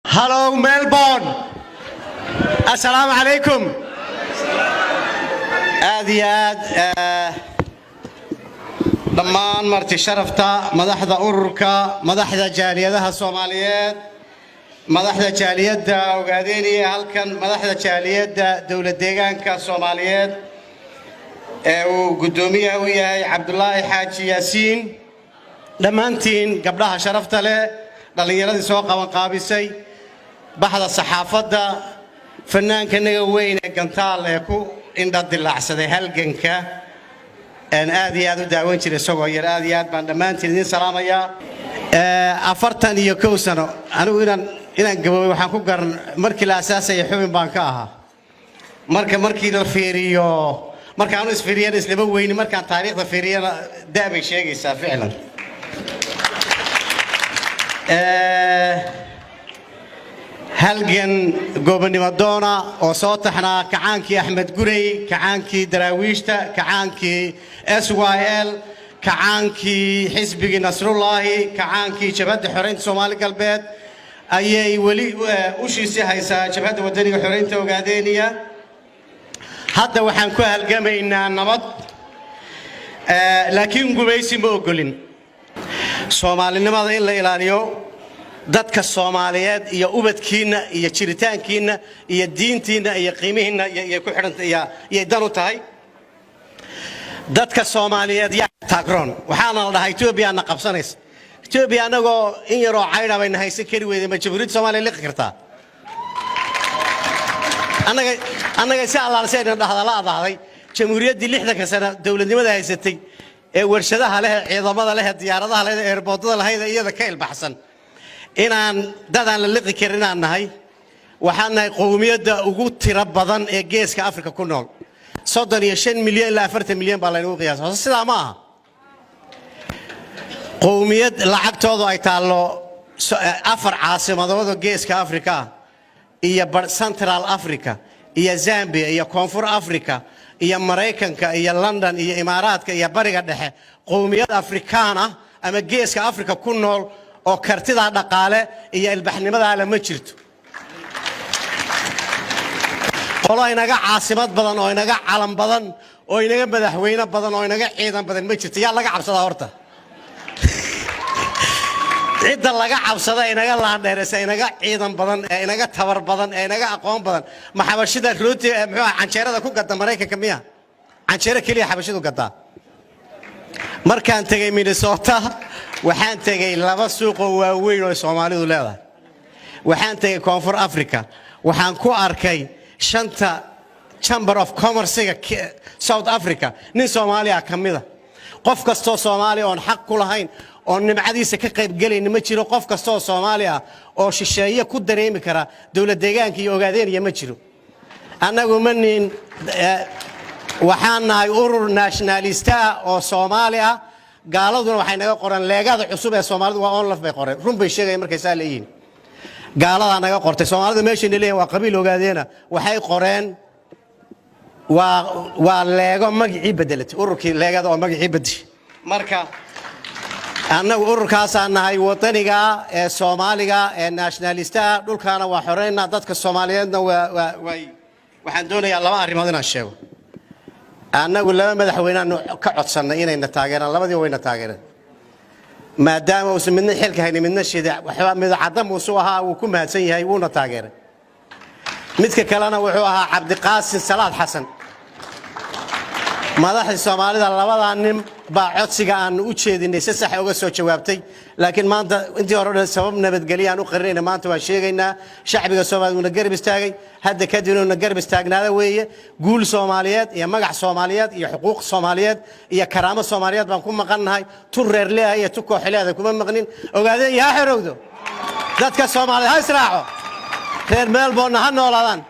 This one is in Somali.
هلو ميلبورن السلام عليكم آدياد دمان مرتي شرفتا مدحدا أوركا مدحدا جاليدها الصوماليات مدحدا جاليدا وقاعديني هالكن مدحدا جاليدا دولة ديغانكا الصوماليات وقدوميها وياي عبد الله حاجي ياسين دمانتين قبلها شرفتا له dhalinyarada soo qaban qaabisay baxda saxaafadda fanaanka naga weyn ee gantaal ee ku indha dilaacsaday halganka aan aad iyo aad u daawan jiray isagoo yar aad iyo aad baan dhammaantiin idin salaamayaa 41 sano anigu inaan gaboobay waxaan ku garan markii la asaasay xubin baan ka ahaa markii la fiiriyo markaan isfiiriyay islaba weyn markaan taariikhda fiiriyana daabay sheegaysaa ficlan halgan gobonimo doona oo soo taxnaa kacaankii Axmed Gurey kacaankii daraawiishta kacaankii SYL kacaankii xisbigii Nasrullaahi kacaankii jabhadda xoreynta Soomaali galbeed ayay wali u shiisay haysaa jabhadda wadaniga xoreynta Ogaadeniya hadda waxaan ku halgamaynaa nabad laakiin gumaysi ma ogolin Soomaalinimada in la ilaaliyo dadka Soomaaliyeed iyo ubadkiina iyo jiritaankiina iyo diintiina iyo qiimihiina iyo ku xirantay iyo dan u tahay dadka Soomaaliyeed yaa taagroon waxaana la dhahay Itoobiya na qabsanaysa Itoobiya anagoo in yar oo cayna bay haysan kari weeyday ma Jamhuuriyadda Soomaaliya liqi kartaa anaga si Allah sayna dhahda la adaaday Jamhuuriyadda 60 sano dawladnimada haysatay ee warshadaha leh ciidamada leh diyaaradaha leh airportada leh iyada ka ilbaxsan inaan dadaan la liqi karin aan nahay waxaan nahay qowmiyadda ugu tiro badan ee geeska Afrika ku nool 35 milyan ilaa 40 milyan baa la inuu qiyaasay sidaa ma aha qowmiyad lacagtoodu ay taalo afar caasimadood geeska Afrika iyo Central Africa iyo Zambia iyo Koonfur Africa iyo Mareykanka iyo London iyo Imaaraadka iyo bariga dhexe qowmiyad Afrikaan ah ama geeska Afrika ku nool oo kartida dhaqaale iyo ilbaxnimada la ma jirto qolo inaga caasimad badan oo inaga calan badan oo inaga madaxweyne badan oo inaga ciidan badan ma jirto yaa laga cabsada horta cidda laga cabsada inaga laandheeraysa inaga ciidan badan ee inaga tabar badan ee inaga aqoon badan ma xabashida rooti muxuu canjeerada ku gada Mareykanka miya canjeera kaliya xabashidu gadaa markaan tagay Minnesota waxaan tagay laba suuq oo waaweyn oo Soomaalidu leedahay waxaan tagay Koonfur Africa waxaan ku arkay shanta Chamber of Commerce South Africa nin Soomaali ah kamida qof kasto Soomaali oo xaq ku lahayn oo nimcadiisa ka qayb galayna ma jiro qof kasto Soomaali ah oo shisheeye ku dareemi kara dawlad deegaanka iyo Ogaadeniya ma jiro anagu manin waxaan nahay urur nationalista oo Soomaali ah gaaladuna waxay naga qoran leegada cusub ee Soomaalidu waa on laf bay qoreen run bay sheegay markay saa leeyihiin gaalada naga qortay Soomaalidu meesha leeyahay waa qabiil Ogaadeena waxay qoreen waa leego magacii bedelatay ururkii leegada oo magacii bedeshay marka annagu ururkaas aan nahay wadaniga ee Soomaaliga ee nationalista dhulkaana waa xoreynaa dadka Soomaaliyeedna waxaan doonayaa laba arrimood inaan sheego annagu laba madaxweyne ka codsanay inayna taageeraan labadii wayna taageereen maadaama uu midna xilka hayna midna shida waxa mid cadam uu soo ahaa uu ku mahadsan yahay wuuna taageeray midka kalena wuxuu ahaa Cabdiqaasim Salaad Xasan madaxda Soomaalida labada nin baa codsiga aan u jeedinay si sax uga soo jawaabtay laakiin maanta intii hore sabab nabadgelyo aan u qarinay maanta waa sheegaynaa shacbiga Soomaaliyeed una garab istaagay hadda ka dibna garab istaagnaada weeye guul Soomaaliyeed iyo magac Soomaaliyeed iyo xuquuq Soomaaliyeed iyo karaamo Soomaaliyeed baan ku maqannahay tur reer leeyahay iyo tu kooxleeda kuma maqnin Ogaadeen yaa xirowdo dadka Soomaaliyeed ha israaco reer Melbourne ha noolaadaan